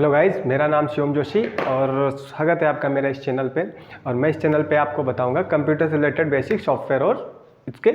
Hello guys, मेरा नाम शिवम जोशी और स्वागत है आपका मेरा इस चैनल पे। और मैं इस चैनल पे आपको बताऊंगा कंप्यूटर से रिलेटेड बेसिक सॉफ्टवेयर और इसके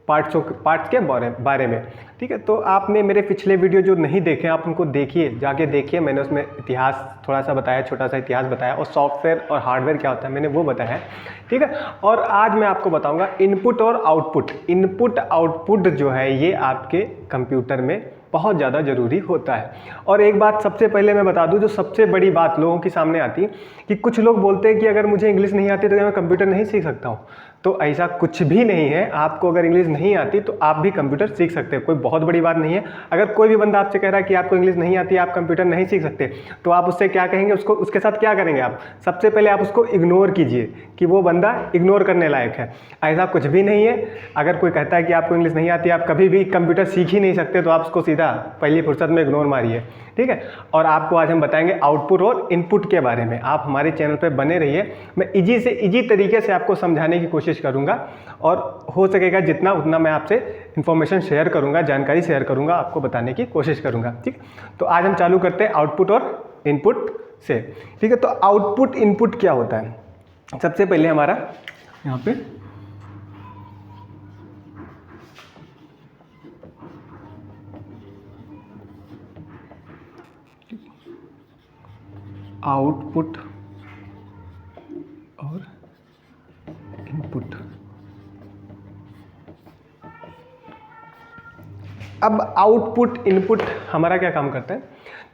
पार्ट्स के बारे में। ठीक है, तो आपने मेरे पिछले वीडियो जो नहीं देखे आप उनको देखिए, जाके देखिए। मैंने उसमें इतिहास थोड़ा सा बताया, छोटा सा इतिहास बताया, और सॉफ्टवेयर और हार्डवेयर क्या होता है मैंने वो बताया है। ठीक है, और आज मैं आपको बताऊंगा इनपुट और आउटपुट। इनपुट आउटपुट जो है ये आपके कंप्यूटर में बहुत ज़्यादा ज़रूरी होता है। और एक बात सबसे पहले मैं बता दूं, जो सबसे बड़ी बात लोगों के सामने आती है कि कुछ लोग बोलते हैं कि अगर मुझे इंग्लिश नहीं आती तो क्या मैं कंप्यूटर नहीं सीख सकता हूं। तो ऐसा कुछ भी नहीं है। आपको अगर इंग्लिश नहीं आती तो आप भी कंप्यूटर सीख सकते हैं, कोई बहुत बड़ी बात नहीं है। अगर कोई भी बंदा आपसे कह रहा है कि आपको इंग्लिश नहीं आती, आप कंप्यूटर नहीं सीख सकते, तो आप उससे क्या कहेंगे, उसके साथ क्या करेंगे आप? सबसे पहले आप उसको इग्नोर कीजिए कि वो बंदा इग्नोर करने लायक है। ऐसा कुछ भी नहीं है। अगर कोई कहता है कि आपको इंग्लिश नहीं आती, आप कभी भी कंप्यूटर सीख ही नहीं सकते, तो आप उसको सीधा पहली फुर्सत में इग्नोर मारिए। ठीक है, और आपको आज हम बताएंगे आउटपुट और इनपुट के बारे में। आप हमारे चैनल पे बने रहिए, मैं इजी से इजी तरीके से आपको समझाने की कोशिश करूंगा और हो सकेगा जितना उतना मैं आपसे इन्फॉर्मेशन शेयर करूंगा, जानकारी शेयर करूंगा, आपको बताने की कोशिश करूंगा। ठीक, तो आज हम चालू करते हैं आउटपुट और इनपुट से। ठीक है, तो आउटपुट इनपुट क्या होता है? सबसे पहले हमारा यहाँ पे आउटपुट और इनपुट। अब आउटपुट इनपुट हमारा क्या काम करता है?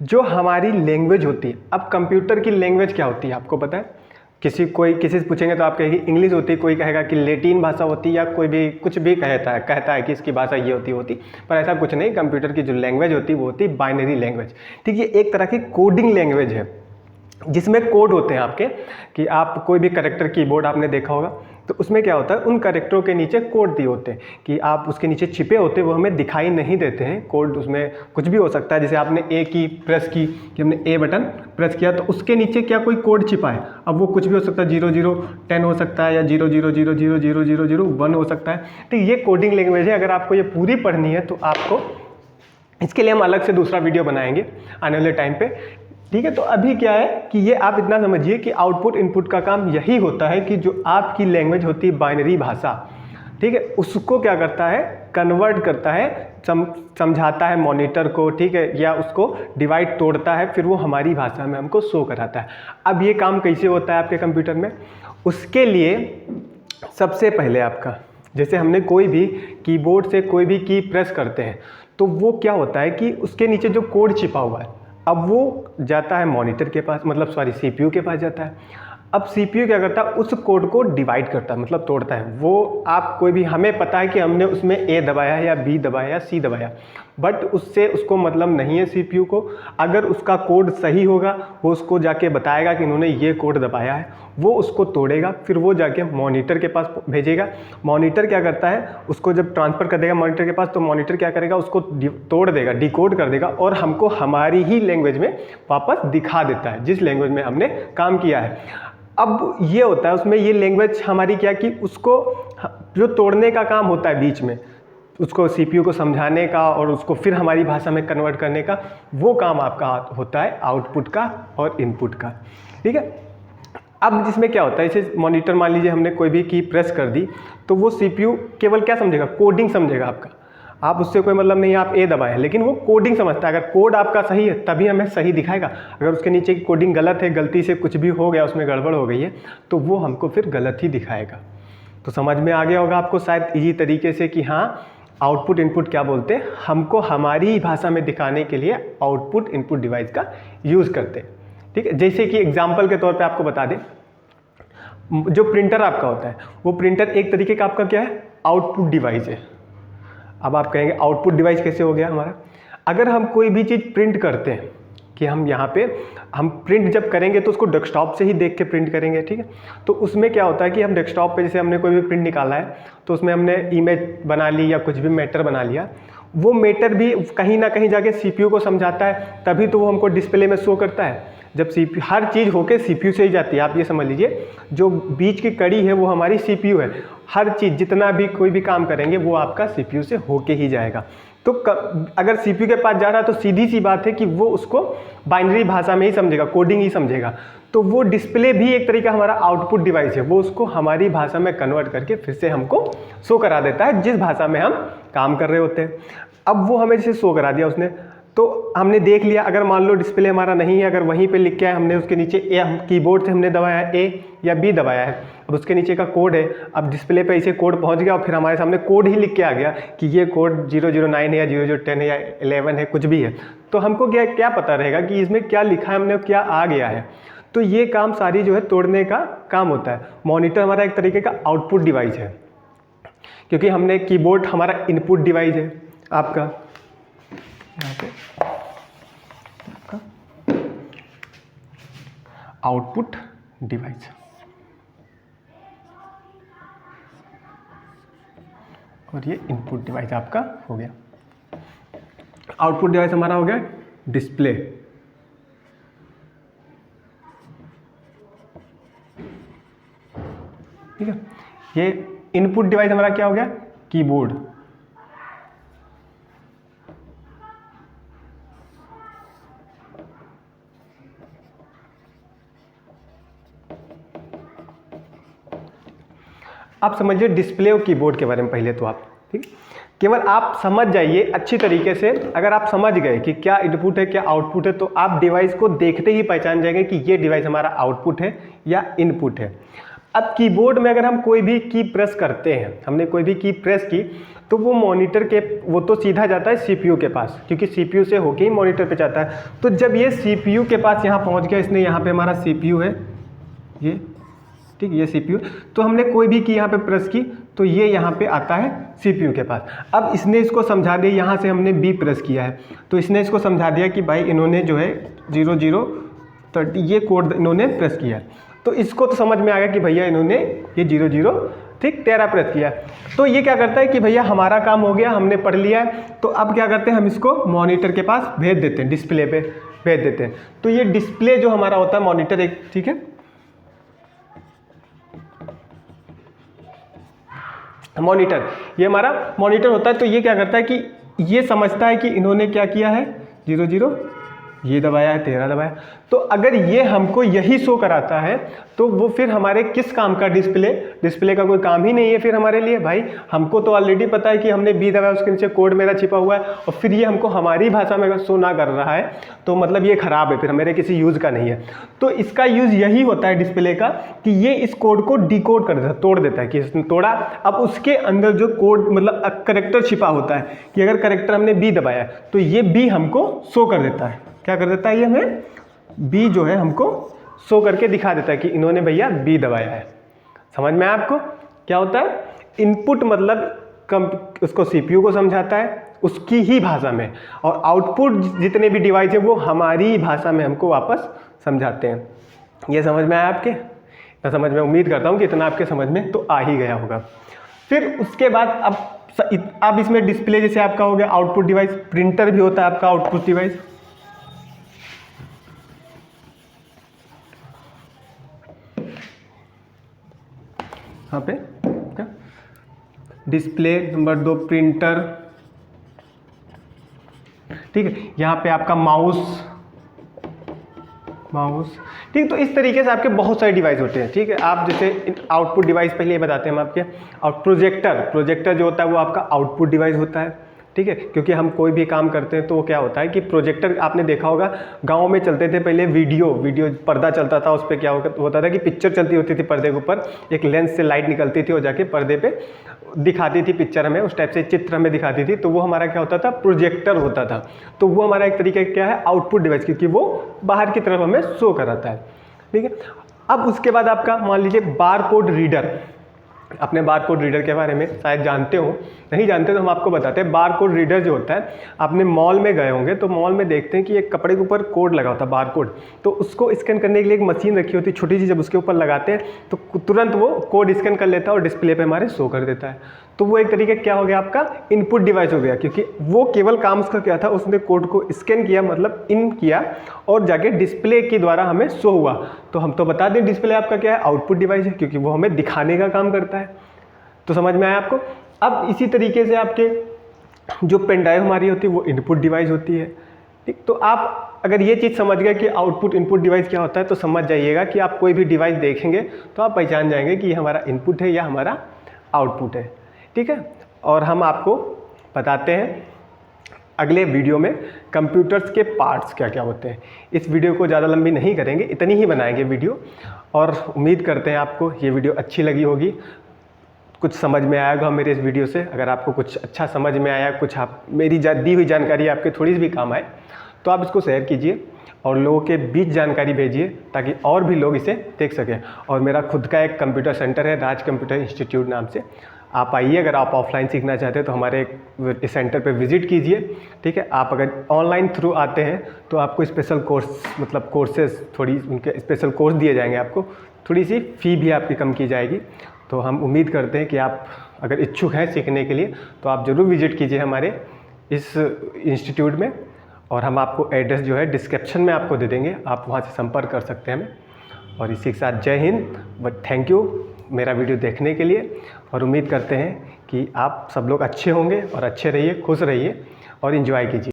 जो हमारी लैंग्वेज होती है, अब कंप्यूटर की लैंग्वेज क्या होती है आपको पता है? किसी से पूछेंगे तो आप कहेंगे इंग्लिश होती है, कोई कहेगा कि लैटिन भाषा होती है, या कोई भी कुछ भी कहता है कि इसकी भाषा ये होती। पर ऐसा कुछ नहीं। कंप्यूटर की जो लैंग्वेज होती है वो होती है बाइनरी लैंग्वेज। ठीक है, एक तरह की कोडिंग लैंग्वेज है जिसमें कोड होते हैं आपके, कि आप कोई भी कैरेक्टर कीबोर्ड आपने देखा होगा, तो उसमें क्या होता है, उन कैरेक्टरों के नीचे कोड दिए होते हैं कि आप उसके नीचे छिपे होते हैं, वो हमें दिखाई नहीं देते हैं। कोड उसमें कुछ भी हो सकता है, जैसे आपने ए की प्रेस की, कि हमने ए बटन प्रेस किया तो उसके नीचे क्या कोई कोड छिपा है। अब वो कुछ भी हो सकता है, 0010 हो सकता है, या 00000001 हो सकता है। तो ये कोडिंग लैंग्वेज है। अगर आपको ये पूरी पढ़नी है तो आपको इसके लिए हम अलग से दूसरा वीडियो बनाएंगे आने वाले टाइम पे। ठीक है, तो अभी क्या है कि ये आप इतना समझिए कि आउटपुट इनपुट का काम यही होता है कि जो आपकी लैंग्वेज होती है बाइनरी भाषा, ठीक है, उसको क्या करता है, कन्वर्ट करता है, समझाता है मॉनिटर को, ठीक है, या उसको डिवाइड तोड़ता है, फिर वो हमारी भाषा में हमको शो कराता है। अब ये काम कैसे होता है आपके कंप्यूटर में? उसके लिए सबसे पहले आपका, जैसे हमने कोई भी कीबोर्ड से कोई भी की प्रेस करते हैं तो वो क्या होता है कि उसके नीचे जो कोड छिपा हुआ है, अब वो जाता है मॉनिटर के पास, मतलब सीपीयू के पास जाता है। अब सीपीयू क्या करता है, उस कोड को डिवाइड करता है, मतलब तोड़ता है। वो आप कोई भी, हमें पता है कि हमने उसमें ए दबाया या बी दबाया या सी दबाया, बट उसको मतलब नहीं है सीपीयू को। अगर उसका कोड सही होगा वो उसको जाके बताएगा कि इन्होंने ये कोड दबाया है, वो उसको तोड़ेगा, फिर वो जाके मॉनिटर के पास भेजेगा। मॉनिटर क्या करता है, उसको जब ट्रांसफ़र कर देगा मॉनिटर के पास, तो मॉनिटर क्या करेगा, उसको तोड़ देगा, डिकोड कर देगा, और हमको हमारी ही लैंग्वेज में वापस दिखा देता है, जिस लैंग्वेज में हमने काम किया है। अब ये होता है उसमें, ये लैंग्वेज हमारी क्या, कि उसको जो तोड़ने का काम होता है बीच में, उसको सीपीयू को समझाने का और उसको फिर हमारी भाषा में कन्वर्ट करने का, वो काम आपका होता है आउटपुट का और इनपुट का। ठीक है, अब जिसमें क्या होता है, जैसे मॉनिटर मान लीजिए हमने कोई भी की प्रेस कर दी, तो वो सीपीयू केवल क्या समझेगा, कोडिंग समझेगा आपका। आप उससे कोई मतलब नहीं, आप ए दबाए, लेकिन वो कोडिंग समझता है। अगर कोड आपका सही है तभी हमें सही दिखाएगा। अगर उसके नीचे की कोडिंग गलत है, गलती से कुछ भी हो गया, उसमें गड़बड़ हो गई है, तो वो हमको फिर गलत ही दिखाएगा। तो समझ में आ गया होगा आपको शायद इजी तरीके से कि हाँ, आउटपुट इनपुट क्या बोलते हैं, हमको हमारी भाषा में दिखाने के लिए आउटपुट इनपुट डिवाइस का यूज़ करते हैं। ठीक है, जैसे कि एग्जाम्पल के तौर पर आपको बता दें, जो प्रिंटर आपका होता है, वो प्रिंटर एक तरीके का आपका क्या है, आउटपुट डिवाइस है। अब आप कहेंगे आउटपुट डिवाइस कैसे हो गया हमारा? अगर हम कोई भी चीज़ प्रिंट करते हैं, कि हम यहाँ पे हम प्रिंट जब करेंगे तो उसको डेस्कटॉप से ही देख के प्रिंट करेंगे। ठीक है, तो उसमें क्या होता है कि हम डेस्कटॉप पे, जैसे हमने कोई भी प्रिंट निकाला है, तो उसमें हमने इमेज बना ली या कुछ भी मैटर बना लिया, वो मैटर भी कहीं ना कहीं जाके सीपीयू को समझाता है, तभी तो वो हमको डिस्प्ले में शो करता है। जब सीपीयू, हर चीज़ होके सीपीयू से ही जाती है, आप ये समझ लीजिए, जो बीच की कड़ी है वो हमारी सीपीयू है। हर चीज़, जितना भी कोई भी काम करेंगे वो आपका सीपीयू से होके ही जाएगा। तो अगर CPU के पास जा रहा है तो सीधी सी बात है कि वो उसको बाइनरी भाषा में ही समझेगा, कोडिंग ही समझेगा। तो वो डिस्प्ले भी एक तरीका हमारा आउटपुट डिवाइस है, वो उसको हमारी भाषा में कन्वर्ट करके फिर से हमको शो करा देता है जिस भाषा में हम काम कर रहे होते हैं। अब वो हमें जैसे शो करा दिया उसने, तो हमने देख लिया, अगर मान लो डिस्प्ले हमारा नहीं है, अगर वहीं पे लिख के आया हमने उसके नीचे ए, कीबोर्ड से हमने दबाया है ए या बी दबाया है, अब उसके नीचे का कोड है, अब डिस्प्ले पे इसे कोड पहुंच गया और फिर हमारे सामने कोड ही लिख के आ गया कि ये कोड 009 है या 0010 है या 11 है, कुछ भी है, तो हमको क्या पता रहेगा कि इसमें क्या लिखा है, हमने क्या आ गया है। तो ये काम सारी जो है तोड़ने का काम होता है। मॉनिटर हमारा एक तरीके का आउटपुट डिवाइस है, क्योंकि हमने कीबोर्ड हमारा इनपुट डिवाइस है आपका, यहाँ पे आपका आउटपुट डिवाइस, और ये इनपुट डिवाइस आपका हो गया। आउटपुट डिवाइस हमारा हो गया डिस्प्ले, ठीक है। ये इनपुट डिवाइस हमारा क्या हो गया, कीबोर्ड। आप समझिए डिस्प्ले और कीबोर्ड के बारे में पहले तो आप, ठीक, केवल आप समझ जाइए अच्छी तरीके से। अगर आप समझ गए कि क्या इनपुट है क्या आउटपुट है, तो आप डिवाइस को देखते ही पहचान जाएंगे कि ये डिवाइस हमारा आउटपुट है या इनपुट है। अब कीबोर्ड में अगर हम कोई भी की प्रेस करते हैं, हमने कोई भी की प्रेस की, तो वो मॉनिटर के वो तो सीधा जाता है CPU के पास, क्योंकि CPU से होके ही मॉनिटर पे जाता है। तो जब ये CPU के पास यहाँ पहुँच गया, इसने यहाँ पे हमारा CPU है ये, ठीक, ये CPU, तो हमने कोई भी की यहाँ पे प्रेस की तो ये यहाँ पे आता है CPU के पास। अब इसने इसको समझा दिया, यहाँ से हमने B प्रेस किया है तो इसने इसको समझा दिया कि भाई इन्होंने जो है 0030 ये कोड इन्होंने प्रेस किया है। तो इसको तो समझ में आ गया कि भैया इन्होंने ये 0013 प्रेस किया है। तो ये क्या करता है कि भैया हमारा काम हो गया, हमने पढ़ लिया है, तो अब क्या करते हैं, हम इसको मॉनिटर के पास भेज देते हैं, डिस्प्ले पे भेज देते हैं। तो ये डिस्प्ले जो हमारा होता है मॉनिटर एक, ठीक है, मॉनिटर, ये हमारा मॉनिटर होता है। तो ये क्या करता है कि ये समझता है कि इन्होंने क्या किया है, 00 ये दबाया है, 13 दबाया। तो अगर ये हमको यही शो कराता है तो वो फिर हमारे किस काम का, डिस्प्ले का कोई काम ही नहीं है फिर हमारे लिए। भाई हमको तो ऑलरेडी पता है कि हमने B दबाया, उसके नीचे कोड मेरा छिपा हुआ है, और फिर ये हमको हमारी भाषा में शो ना कर रहा है, तो मतलब ये ख़राब है, फिर मेरे किसी यूज़ का नहीं है। तो इसका यूज़ यही होता है डिस्प्ले का कि ये इस कोड को डिकोड कर देता है, तोड़ देता है कि इसने तोड़ा। अब उसके अंदर जो कोड मतलब करेक्टर छिपा होता है कि अगर करेक्टर हमने B दबाया तो ये B हमको शो कर देता है। क्या कर देता है, ये हमें B जो है हमको शो करके दिखा देता है कि इन्होंने भैया B दबाया है। समझ में आपको क्या होता है, इनपुट मतलब उसको CPU को समझाता है उसकी ही भाषा में, और आउटपुट जितने भी डिवाइस है वो हमारी भाषा में हमको वापस समझाते हैं। ये समझ में आया आपके, मैं समझ में उम्मीद करता हूँ कि इतना आपके समझ में तो आ ही गया होगा। फिर उसके बाद अब इसमें डिस्प्ले जैसे आपका हो गया आउटपुट डिवाइस, प्रिंटर भी होता है आपका आउटपुट डिवाइस। यहाँ पे क्या, डिस्प्ले, नंबर 2 प्रिंटर, ठीक है, यहाँ पे आपका माउस, ठीक। तो इस तरीके से आपके बहुत सारे डिवाइस होते हैं, ठीक है। आप जैसे आउटपुट डिवाइस पहले बताते हैं हम आपके, और प्रोजेक्टर जो होता है वो आपका आउटपुट डिवाइस होता है, ठीक है, क्योंकि हम कोई भी काम करते हैं तो वो क्या होता है कि प्रोजेक्टर, आपने देखा होगा गांव में चलते थे पहले वीडियो पर्दा चलता था, उस पर क्या होता था कि पिक्चर चलती होती थी पर्दे के ऊपर, एक लेंस से लाइट निकलती थी और जाके पर्दे पे दिखाती थी पिक्चर, हमें उस टाइप से चित्र हमें दिखाती थी, तो वो हमारा क्या होता था, प्रोजेक्टर होता था। तो वो हमारा एक तरीका क्या है, आउटपुट डिवाइस, क्योंकि वो बाहर की तरफ हमें शो कराता है, ठीक है। अब उसके बाद आपका मान लीजिए बारकोड रीडर। अपने बारकोड रीडर के बारे में शायद जानते हो, नहीं जानते तो हम आपको बताते हैं। बारकोड रीडर जो होता है, आपने मॉल में गए होंगे तो मॉल में देखते हैं कि एक कपड़े के ऊपर कोड लगा होता है, बारकोड, तो उसको स्कैन करने के लिए एक मशीन रखी होती है छोटी सी, जब उसके ऊपर लगाते हैं तो तुरंत वो कोड स्कैन कर लेता है और डिस्प्ले पे हमारे शो कर देता है। तो वो एक तरीके क्या हो गया, आपका इनपुट डिवाइस हो गया, क्योंकि वो केवल काम उसका क्या था, उसने कोड को स्कैन किया, मतलब इन किया, और जाके डिस्प्ले के द्वारा हमें शो हुआ। तो हम तो बता दें डिस्प्ले आपका क्या है, आउटपुट डिवाइस है, क्योंकि वो हमें दिखाने का काम करता है। तो समझ में आया आपको। अब इसी तरीके से आपके जो पेन ड्राइव हमारी होती है वो इनपुट डिवाइस होती है। ठीक, तो आप अगर ये चीज़ समझ गए कि आउटपुट इनपुट डिवाइस क्या होता है तो समझ जाइएगा कि आप कोई भी डिवाइस देखेंगे तो आप पहचान जाएंगे कि ये हमारा इनपुट है या हमारा आउटपुट है। ठीक है, और हम आपको बताते हैं अगले वीडियो में कंप्यूटर्स के पार्ट्स क्या क्या होते हैं। इस वीडियो को ज़्यादा लंबी नहीं करेंगे, इतनी ही बनाएंगे वीडियो, और उम्मीद करते हैं आपको ये वीडियो अच्छी लगी होगी, कुछ समझ में आएगा मेरे इस वीडियो से। अगर आपको कुछ अच्छा समझ में आया, कुछ आप मेरी दी हुई जानकारी आपके थोड़ी सी भी काम आए तो आप इसको शेयर कीजिए और लोगों के बीच जानकारी भेजिए ताकि और भी लोग इसे देख सकें। और मेरा खुद का एक कंप्यूटर सेंटर है, राज कंप्यूटर इंस्टीट्यूट नाम से। आप आइए, अगर आप ऑफलाइन सीखना चाहते हैं तो हमारे इस सेंटर पे विज़िट कीजिए। ठीक है, आप अगर ऑनलाइन थ्रू आते हैं तो आपको स्पेशल कोर्स मतलब कोर्सेज थोड़ी उनके स्पेशल कोर्स दिए जाएंगे, आपको थोड़ी सी फ़ी भी आपकी कम की जाएगी। तो हम उम्मीद करते हैं कि आप अगर इच्छुक हैं सीखने के लिए तो आप ज़रूर विज़िट कीजिए हमारे इस इंस्टीट्यूट में, और हम आपको एड्रेस जो है डिस्क्रिप्शन में आपको दे देंगे, आप वहाँ से संपर्क कर सकते हैं हमें। और इसी के साथ जय हिंद, बट थैंक यू मेरा वीडियो देखने के लिए, और उम्मीद करते हैं कि आप सब लोग अच्छे होंगे और अच्छे रहिए, खुश रहिए और एंजॉय कीजिए।